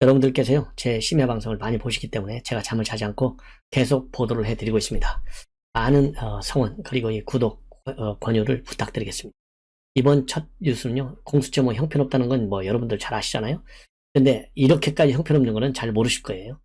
여러분들께서요, 제 심야 방송을 많이 보시기 때문에 제가 잠을 자지 않고 계속 보도를 해드리고 있습니다. 많은 성원 그리고 이 구독 권유를 부탁드리겠습니다. 이번 첫 뉴스는요, 공수처 뭐 형편없다는 건 뭐 여러분들 잘 아시잖아요. 근데 이렇게까지 형편없는 거는 잘 모르실 거예요.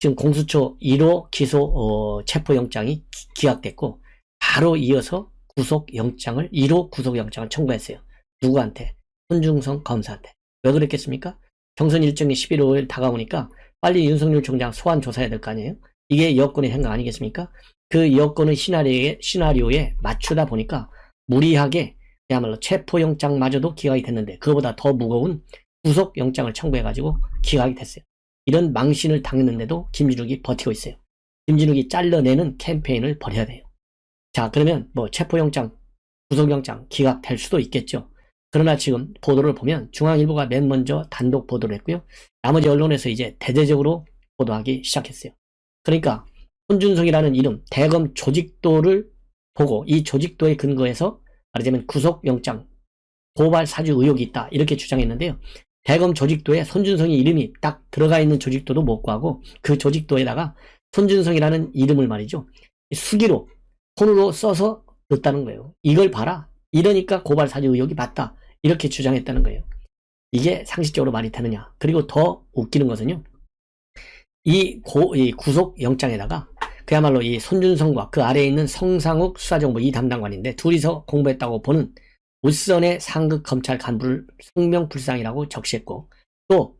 지금 공수처 1호 기소 체포영장이 기각됐고 바로 이어서 구속영장을 1호 구속영장을 청구했어요. 누구한테? 손중성 검사한테. 왜 그랬겠습니까? 경선 일정이 11월 5일 다가오니까 빨리 윤석열 총장 소환 조사해야 될 거 아니에요? 이게 여권의 생각 아니겠습니까? 그 여권의 시나리오에 맞추다 보니까 무리하게 그야말로 체포영장마저도 기각이 됐는데 그거보다 더 무거운 구속영장을 청구해가지고 기각이 됐어요. 이런 망신을 당했는데도 김진욱이 버티고 있어요. 김진욱이 잘라내는 캠페인을 벌여야 돼요. 자, 그러면 뭐 체포영장, 구속영장 기각될 수도 있겠죠. 그러나 지금 보도를 보면 중앙일보가 맨 먼저 단독 보도를 했고요. 나머지 언론에서 이제 대대적으로 보도하기 시작했어요. 그러니까 손준성이라는 이름, 대검 조직도를 보고 이 조직도에 근거해서 말하자면 구속영장, 고발 사주 의혹이 있다 이렇게 주장했는데요. 대검 조직도에 손준성이 이름이 딱 들어가 있는 조직도도 못 구하고 그 조직도에다가 손준성이라는 이름을 말이죠. 수기로 손으로 써서 넣었다는 거예요. 이걸 봐라. 이러니까 고발 사주 의혹이 맞다. 이렇게 주장했다는 거예요. 이게 상식적으로 말이 되느냐. 그리고 더 웃기는 것은요. 이 구속영장에다가 그야말로 이 손준성과 그 아래에 있는 성상욱 수사정보 2담당관인데 둘이서 공부했다고 보는 우선의 상급 검찰 간부를 성명불상이라고 적시했고 또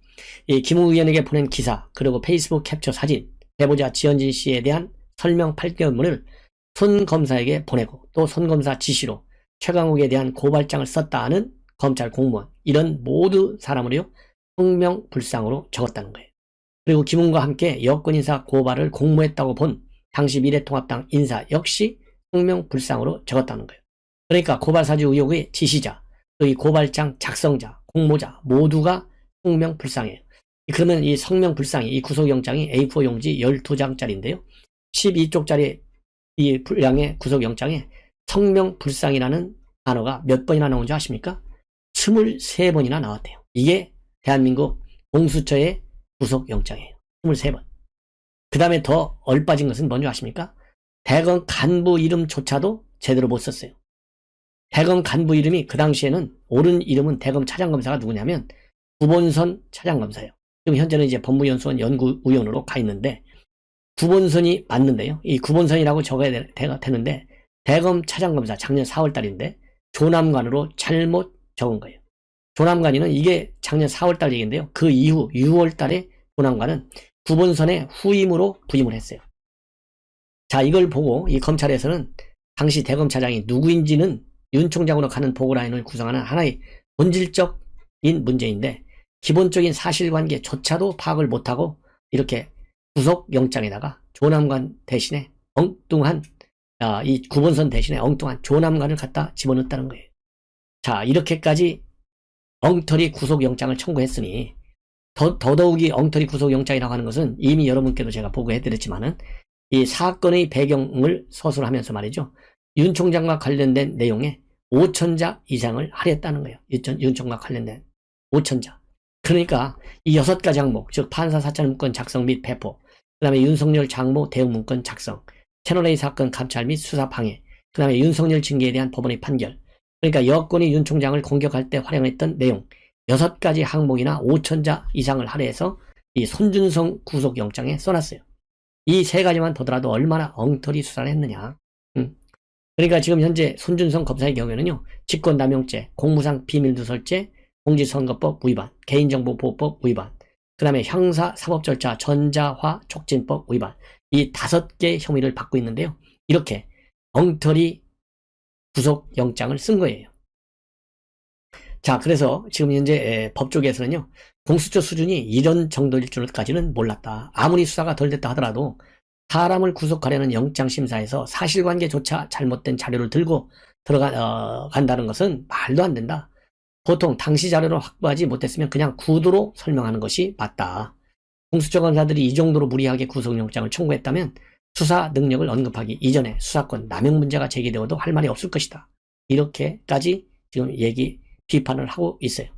이 김웅 의원에게 보낸 기사 그리고 페이스북 캡처 사진 배보자 지현진 씨에 대한 설명 8개월문을 손 검사에게 보내고 또 손 검사 지시로 최강욱에 대한 고발장을 썼다 하는 검찰 공무원 이런 모두 사람을요 성명불상으로 적었다는 거예요. 그리고 김웅과 함께 여권 인사 고발을 공모했다고 본 당시 미래통합당 인사 역시 성명불상으로 적었다는 거예요. 그러니까 고발사주 의혹의 지시자, 또 이 고발장 작성자, 공모자 모두가 성명불상이에요. 그러면 이 성명불상이 이 구속영장이 A4 용지 12장짜리인데요. 12쪽짜리 이 분량의 구속영장에 성명불상이라는 단어가 몇 번이나 나온 줄 아십니까? 23번이나 나왔대요. 이게 대한민국 공수처의 구속영장이에요. 23번. 그 다음에 더 얼빠진 것은 뭔지 아십니까? 대검 간부 이름조차도 제대로 못 썼어요. 대검 간부 이름이 그 당시에는 옳은 이름은 대검 차장검사가 누구냐면 구본선 차장검사예요. 지금 현재는 이제 법무연수원 연구위원으로 가 있는데 구본선이 맞는데요. 이 구본선이라고 적어야 되는데 대검 차장검사 작년 4월달인데 조남관으로 잘못 적은 거예요. 조남관이는 이게 작년 4월달 얘기인데요. 그 이후 6월달에 조남관은 구본선의 후임으로 부임을 했어요. 자, 이걸 보고 이 검찰에서는 당시 대검차장이 누구인지는 윤 총장으로 가는 보고라인을 구성하는 하나의 본질적인 문제인데 기본적인 사실관계조차도 파악을 못하고 이렇게 구속영장에다가 조남관 대신에 엉뚱한 이 구본선 대신에 엉뚱한 조남관을 갖다 집어넣었다는 거예요. 자, 이렇게까지 엉터리 구속영장을 청구했으니 더더욱이 엉터리 구속영장이라고 하는 것은 이미 여러분께도 제가 보고해드렸지만은 이 사건의 배경을 서술하면서 말이죠. 윤 총장과 관련된 내용에 5천자 이상을 할애했다는 거예요. 윤 총장과 관련된 5천자. 그러니까 이 6가지 항목, 즉 판사 사찰 문건 작성 및 배포, 그 다음에 윤석열 장모 대응 문건 작성, 채널A 사건 감찰 및 수사 방해, 그 다음에 윤석열 징계에 대한 법원의 판결, 그러니까 여권이 윤 총장을 공격할 때 활용했던 내용 6가지 항목이나 5천자 이상을 할애해서 이 손준성 구속영장에 써놨어요. 이 3가지만 보더라도 얼마나 엉터리 수사를 했느냐. 그러니까 지금 현재 손준성 검사의 경우에는요. 직권남용죄, 공무상 비밀누설죄, 공직선거법 위반, 개인정보보호법 위반, 그 다음에 형사사법절차 전자화 촉진법 위반 이 5개 혐의를 받고 있는데요. 이렇게 엉터리 구속영장을 쓴 거예요. 자, 그래서 지금 현재 법 쪽에서는요. 공수처 수준이 이런 정도일 줄까지는 몰랐다. 아무리 수사가 덜 됐다 하더라도 사람을 구속하려는 영장심사에서 사실관계조차 잘못된 자료를 들고 간다는 것은 말도 안 된다. 보통 당시 자료를 확보하지 못했으면 그냥 구두로 설명하는 것이 맞다. 공수처 검사들이 이 정도로 무리하게 구속영장을 청구했다면 수사 능력을 언급하기 이전에 수사권 남용 문제가 제기되어도 할 말이 없을 것이다. 이렇게까지 지금 비판을 하고 있어요.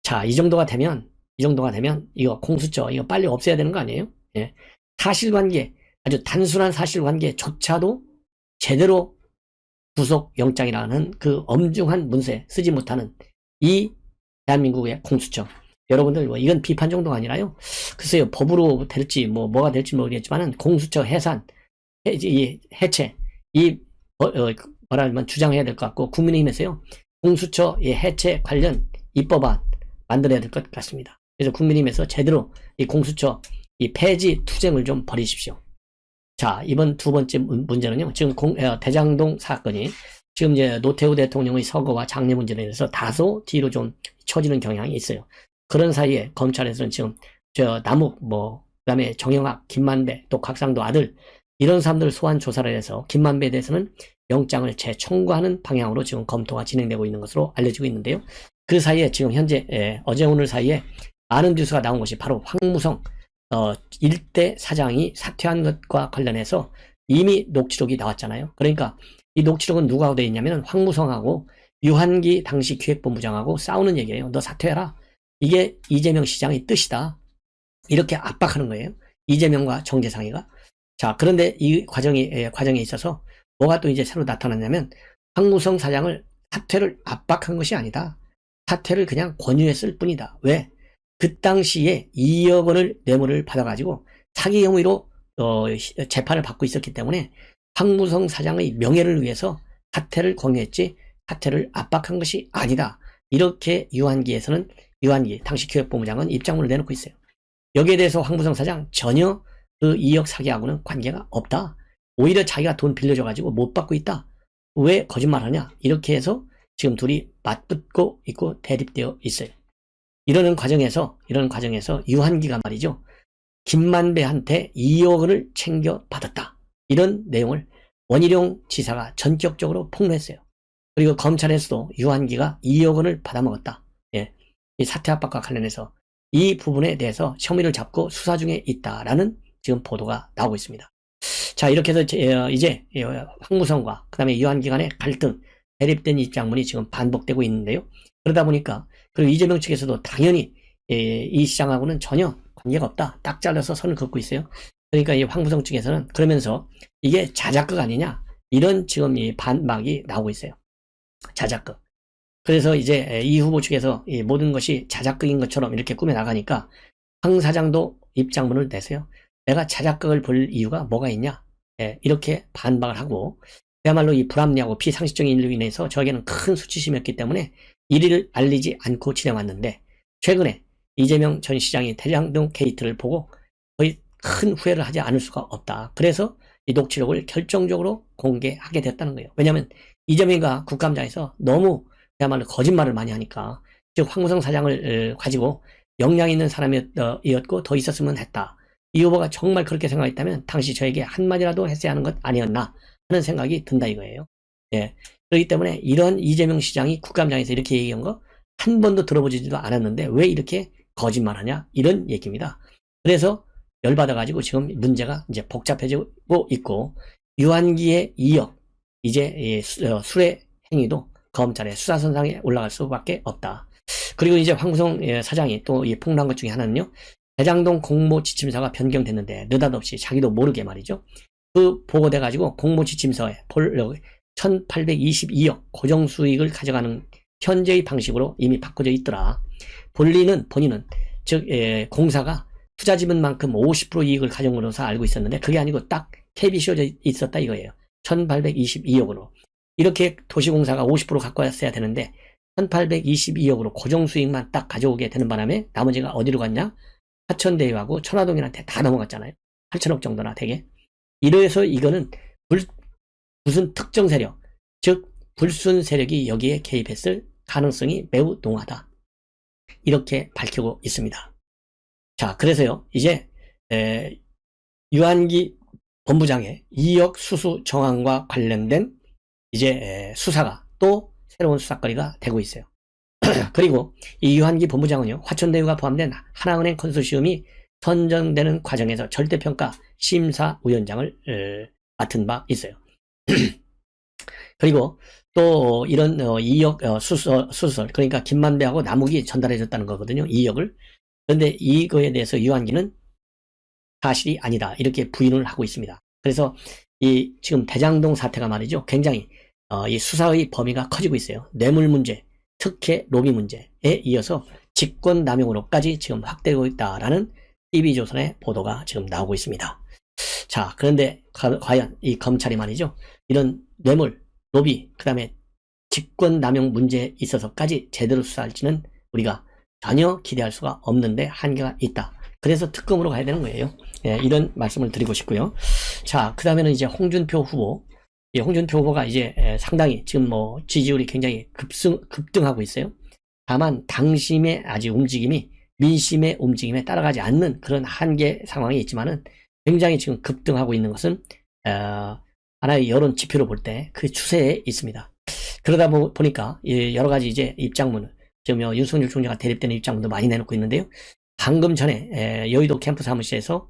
자, 이 정도가 되면 이 정도가 되면 이거 공수처 이거 빨리 없애야 되는 거 아니에요? 예. 사실관계, 아주 단순한 사실관계조차도 제대로 구속영장이라는 그 엄중한 문세 쓰지 못하는 이 대한민국의 공수처. 여러분들 뭐 이건 비판 정도가 아니라요. 글쎄요, 법으로 될지 뭐가 될지 모르겠지만은 공수처 해산, 해체, 뭐라면 주장해야 될 것 같고, 국민의힘에서요 공수처 해체 관련 입법안 만들어야 될 것 같습니다. 그래서 국민의힘에서 제대로 이 공수처 이 폐지 투쟁을 좀 벌이십시오. 자, 이번 두 번째 문제는요, 지금 대장동 사건이 지금 이제 노태우 대통령의 서거와 장례 문제에 대해서 다소 뒤로 좀 처지는 경향이 있어요. 그런 사이에 검찰에서는 지금 남욱 그다음에 정영학, 김만배, 또 각상도 아들 이런 사람들 소환 조사를 해서 김만배에 대해서는 영장을 재청구하는 방향으로 지금 검토가 진행되고 있는 것으로 알려지고 있는데요. 그 사이에 지금 현재 어제 오늘 사이에 많은 뉴스가 나온 것이 바로 황무성 일대 사장이 사퇴한 것과 관련해서 이미 녹취록이 나왔잖아요. 그러니까 이 녹취록은 누구하고 되어 있냐면 황무성하고 유한기 당시 기획본부장하고 싸우는 얘기예요. 너 사퇴해라. 이게 이재명 시장의 뜻이다. 이렇게 압박하는 거예요. 이재명과 정재상이가. 자, 그런데 이 과정에 있어서 뭐가 또 이제 새로 나타났냐면 황무성 사장을 사퇴를 압박한 것이 아니다. 사퇴를 그냥 권유했을 뿐이다. 왜? 그 당시에 2억 원을 뇌물을 받아가지고 사기 혐의로 재판을 받고 있었기 때문에 황무성 사장의 명예를 위해서 사퇴를 권유했지 사퇴를 압박한 것이 아니다. 이렇게 유한기 당시 기획본부장은 입장문을 내놓고 있어요. 여기에 대해서 황무성 사장 전혀 그 2억 사기하고는 관계가 없다. 오히려 자기가 돈 빌려줘가지고 못 받고 있다. 왜 거짓말하냐? 이렇게 해서 지금 둘이 맞붙고 있고 대립되어 있어요. 이러는 과정에서 유한기가 말이죠. 김만배한테 2억 원을 챙겨 받았다. 이런 내용을 원희룡 지사가 전격적으로 폭로했어요. 그리고 검찰에서도 유한기가 2억 원을 받아먹었다. 예. 이 사퇴 압박과 관련해서 이 부분에 대해서 혐의를 잡고 수사 중에 있다라는 지금 보도가 나오고 있습니다. 자, 이렇게 해서 이제 황무성과 그 다음에 유한기 간의 갈등, 대립된 입장문이 지금 반복되고 있는데요. 그러다 보니까 그리고 이재명 측에서도 당연히 이 시장하고는 전혀 관계가 없다. 딱 잘라서 선을 긋고 있어요. 그러니까 이 황무성 측에서는 그러면서 이게 자작극 아니냐 이런 지금 이 반박이 나오고 있어요. 자작극. 그래서 이제 이 후보 측에서 이 모든 것이 자작극인 것처럼 이렇게 꾸며나가니까 황 사장도 입장문을 내세요. 내가 자작극을 볼 이유가 뭐가 있냐? 이렇게 반박을 하고 그야말로 이 불합리하고 비상식적인 일로 인해서 저에게는 큰 수치심이었기 때문에 이를 알리지 않고 지내왔는데 최근에 이재명 전 시장이 대장동 게이트를 보고 거의 큰 후회를 하지 않을 수가 없다. 그래서 이 녹취록을 결정적으로 공개하게 됐다는 거예요. 왜냐하면 이재명이가 국감장에서 너무 그야말로 거짓말을 많이 하니까 즉 황무성 사장을 가지고 역량 있는 사람이었고 더 있었으면 했다. 이 후보가 정말 그렇게 생각했다면 당시 저에게 한마디라도 했어야 하는 것 아니었나 하는 생각이 든다 이거예요. 예. 그렇기 때문에 이런 이재명 시장이 국감장에서 이렇게 얘기한 거 한 번도 들어보지도 않았는데 왜 이렇게 거짓말하냐 이런 얘기입니다. 그래서 열받아가지고 지금 문제가 이제 복잡해지고 있고 유한기의 2억 이제 수뢰 행위도 검찰의 수사선상에 올라갈 수밖에 없다. 그리고 이제 황무성 사장이 또 폭로한 것 중에 하나는요. 대장동 공모 지침서가 변경됐는데 느닷없이 자기도 모르게 말이죠. 그 보고돼가지고 공모 지침서에 1822억 고정수익을 가져가는 현재의 방식으로 이미 바꿔져 있더라. 본인은 즉 공사가 투자 지분만큼 50% 이익을 가져오면서 알고 있었는데 그게 아니고 딱 캡이 씌워져 있었다 이거예요. 1822억으로. 이렇게 도시공사가 50% 갖고 왔어야 되는데 1822억으로 고정수익만 딱 가져오게 되는 바람에 나머지가 어디로 갔냐? 하천대유하고 천화동인한테 다 넘어갔잖아요. 8천억 정도나 되게. 이래서 이거는 무슨 특정 세력, 즉 불순 세력이 여기에 개입했을 가능성이 매우 농하다. 이렇게 밝히고 있습니다. 자, 그래서요, 이제 유한기 본부장의 2억 수수 정황과 관련된 이제 수사가 또 새로운 수사거리가 되고 있어요. 그리고 이 유한기 본부장은요, 화천대유가 포함된 하나은행 컨소시엄이 선정되는 과정에서 절대평가 심사위원장을 맡은 바 있어요. 그리고 또 이런 2억 수설, 그러니까 김만배하고 남욱이 전달해줬다는 거거든요. 2억을. 그런데 이거에 대해서 유한기는 사실이 아니다 이렇게 부인을 하고 있습니다. 그래서 이 지금 대장동 사태가 말이죠, 굉장히 이 수사의 범위가 커지고 있어요. 뇌물 문제, 특혜 로비 문제에 이어서 직권남용으로까지 지금 확대되고 있다라는 TV조선의 보도가 지금 나오고 있습니다. 자, 그런데 과연 이 검찰이 말이죠, 이런 뇌물, 로비, 그 다음에 직권남용 문제에 있어서까지 제대로 수사할지는 우리가 전혀 기대할 수가 없는데 한계가 있다. 그래서 특검으로 가야 되는 거예요. 예, 이런 말씀을 드리고 싶고요. 자, 그 다음에는 이제 홍준표 후보. 예, 홍준표 후보가 이제 상당히 지금 뭐 지지율이 굉장히 급등하고 있어요. 다만 당심의 아직 움직임이 민심의 움직임에 따라가지 않는 그런 한계 상황이 있지만은 굉장히 지금 급등하고 있는 것은 하나의 여론 지표로 볼 때 그 추세에 있습니다. 그러다 보니까 여러 가지 이제 입장문을 지금 윤석열 총장과 대립되는 입장문도 많이 내놓고 있는데요. 방금 전에 여의도 캠프 사무실에서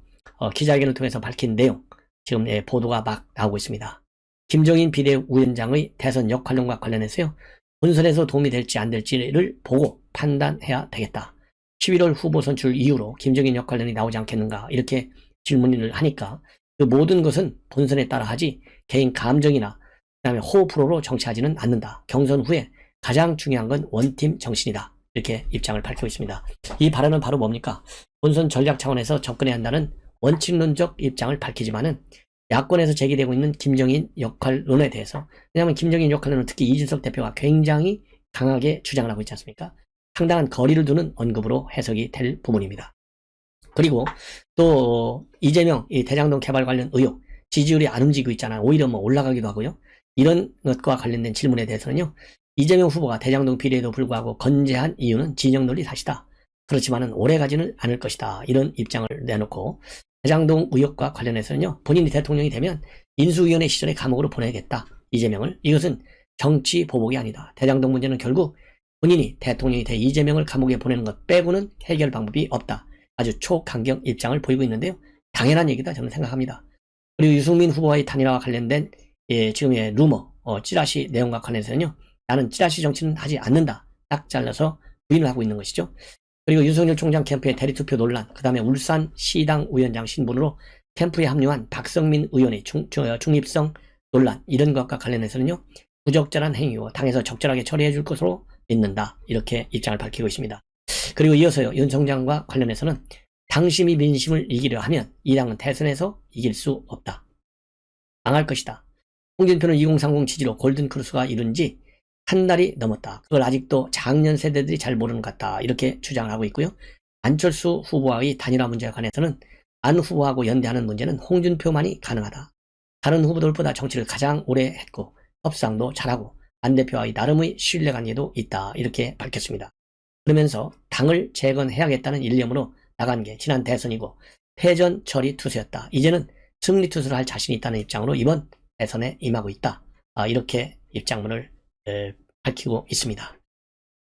기자회견을 통해서 밝힌 내용, 지금 보도가 막 나오고 있습니다. 김종인 비대위원장의 대선 역할론과 관련해서요, 본선에서 도움이 될지 안 될지를 보고 판단해야 되겠다. 11월 후보 선출 이후로 김종인 역할론이 나오지 않겠는가 이렇게 질문을 하니까 그 모든 것은 본선에 따라 하지 개인 감정이나 그다음에 호불호로 정치하지는 않는다. 경선 후에 가장 중요한 건 원팀 정신이다. 이렇게 입장을 밝히고 있습니다. 이 발언은 바로 뭡니까? 본선 전략 차원에서 접근해야 한다는 원칙론적 입장을 밝히지만은 야권에서 제기되고 있는 김정인 역할론에 대해서, 왜냐하면 김정인 역할론은 특히 이준석 대표가 굉장히 강하게 주장을 하고 있지 않습니까? 상당한 거리를 두는 언급으로 해석이 될 부분입니다. 그리고 또 이재명 이 대장동 개발 관련 의혹, 지지율이 안 움직이고 있잖아요. 오히려 뭐 올라가기도 하고요. 이런 것과 관련된 질문에 대해서는요, 이재명 후보가 대장동 비리에도 불구하고 건재한 이유는 진영 논리 탓이다. 그렇지만은 오래가지는 않을 것이다. 이런 입장을 내놓고, 대장동 의혹과 관련해서는요, 본인이 대통령이 되면 인수위원회 시절에 감옥으로 보내겠다. 이재명을. 이것은 정치 보복이 아니다. 대장동 문제는 결국 본인이 대통령이 돼 이재명을 감옥에 보내는 것 빼고는 해결 방법이 없다. 아주 초강경 입장을 보이고 있는데요. 당연한 얘기다 저는 생각합니다. 그리고 유승민 후보와의 단일화와 관련된 지금의 루머, 찌라시 내용과 관련해서는요, 나는 찌라시 정치는 하지 않는다. 딱 잘라서 부인을 하고 있는 것이죠. 그리고 윤석열 총장 캠프의 대리투표 논란, 그 다음에 울산시당 위원장 신분으로 캠프에 합류한 박성민 의원의 중립성 논란, 이런 것과 관련해서는요, 부적절한 행위고 당에서 적절하게 처리해 줄 것으로 믿는다. 이렇게 입장을 밝히고 있습니다. 그리고 이어서요, 윤 총장과 관련해서는 당심이 민심을 이기려 하면 이 당은 대선에서 이길 수 없다. 망할 것이다. 홍준표는 2030 지지로 골든크루스가 이룬 지 한 달이 넘었다. 그걸 아직도 작년 세대들이 잘 모르는 것 같다. 이렇게 주장을 하고 있고요. 안철수 후보와의 단일화 문제에 관해서는 안 후보하고 연대하는 문제는 홍준표만이 가능하다. 다른 후보들보다 정치를 가장 오래 했고 협상도 잘하고 안 대표와의 나름의 신뢰관계도 있다. 이렇게 밝혔습니다. 그러면서 당을 재건해야겠다는 일념으로 나간 게 지난 대선이고 패전 처리 투수였다. 이제는 승리 투수를 할 자신이 있다는 입장으로 이번 대선에 임하고 있다. 이렇게 입장문을 밝히고 있습니다.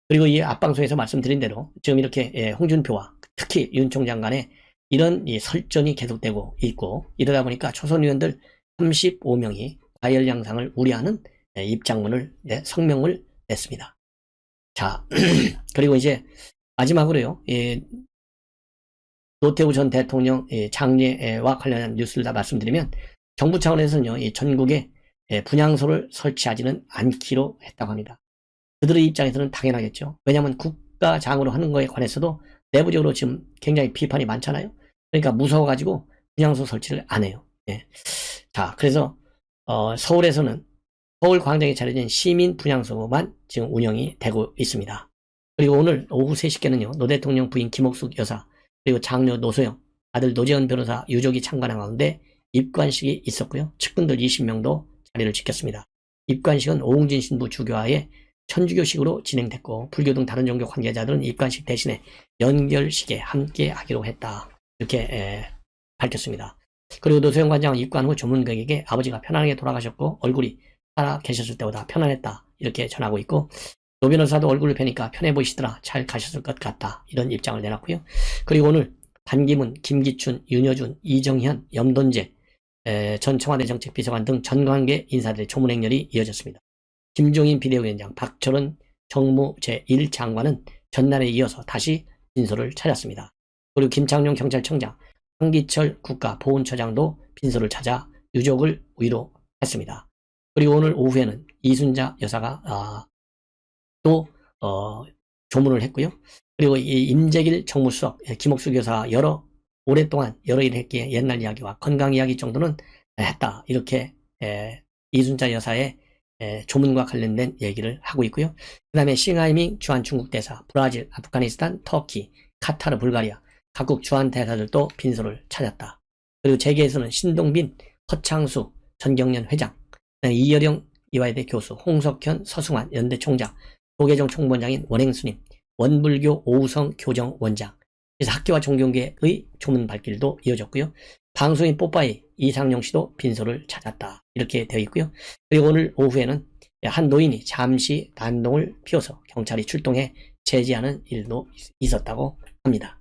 그리고 이 앞방송에서 말씀드린 대로 지금 이렇게 홍준표와 특히 윤 총장 간에 이런 설전이 계속되고 있고, 이러다 보니까 초선 의원들 35명이 과열 양상을 우려하는 입장문을 성명을 냈습니다. 자, 그리고 이제 마지막으로요, 노태우 전 대통령 장례와 관련한 뉴스를 다 말씀드리면, 정부 차원에서는요, 이 전국에 분향소를 설치하지는 않기로 했다고 합니다. 그들의 입장에서는 당연하겠죠. 왜냐하면 국가장으로 하는 거에 관해서도 내부적으로 지금 굉장히 비판이 많잖아요. 그러니까 무서워가지고 분향소 설치를 안 해요. 예. 자, 그래서 서울에서는 서울 광장에 차려진 시민 분향소만 지금 운영이 되고 있습니다. 그리고 오늘 오후 3시께는요, 노 대통령 부인 김옥숙 여사, 그리고 장녀 노소영, 아들 노재현 변호사 유족이 참관한 가운데 입관식이 있었고요. 측근들 20명도 자리를 지켰습니다. 입관식은 오웅진 신부 주교와의 천주교식으로 진행됐고, 불교 등 다른 종교 관계자들은 입관식 대신에 연결식에 함께 하기로 했다. 이렇게 밝혔습니다. 그리고 노소영 관장은 입관 후 조문객에게 아버지가 편안하게 돌아가셨고 얼굴이 살아 계셨을 때보다 편안했다. 이렇게 전하고 있고, 노 변호사도 얼굴을 뵈니까 편해 보이시더라. 잘 가셨을 것 같다. 이런 입장을 내놨고요. 그리고 오늘 반기문, 김기춘, 윤여준, 이정현, 염돈재 전 청와대 정책비서관 등 전관계 인사들의 조문행렬이 이어졌습니다. 김종인 비대위원장, 박철원 정무 제1장관은 전날에 이어서 다시 진솔을 찾았습니다. 그리고 김창룡 경찰청장, 황기철 국가보훈처장도 빈소를 찾아 유족을 위로했습니다. 그리고 오늘 오후에는 이순자 여사가 또 조문을 했고요. 그리고 이 임재길 정무수석, 김옥수 교사 오랫동안 여러 일을 했기에 옛날 이야기와 건강 이야기 정도는 했다. 이렇게 이순자 여사의 조문과 관련된 얘기를 하고 있고요. 그 다음에 싱하이밍 주한 중국 대사, 브라질, 아프가니스탄, 터키, 카타르, 불가리아 각국 주한 대사들도 빈소를 찾았다. 그리고 재계에서는 신동빈, 허창수, 전경련 회장, 이여령 이화여대 교수, 홍석현, 서승환 연대 총장, 조계종 총무원장인 원행수님, 원불교 오우성 교정 원장, 그래서 학교와 종교계의 조문 발길도 이어졌고요. 방송인 뽀빠이 이상용 씨도 빈소를 찾았다. 이렇게 되어 있고요. 그리고 오늘 오후에는 한 노인이 잠시 난동을 피워서 경찰이 출동해 제지하는 일도 있었다고 합니다.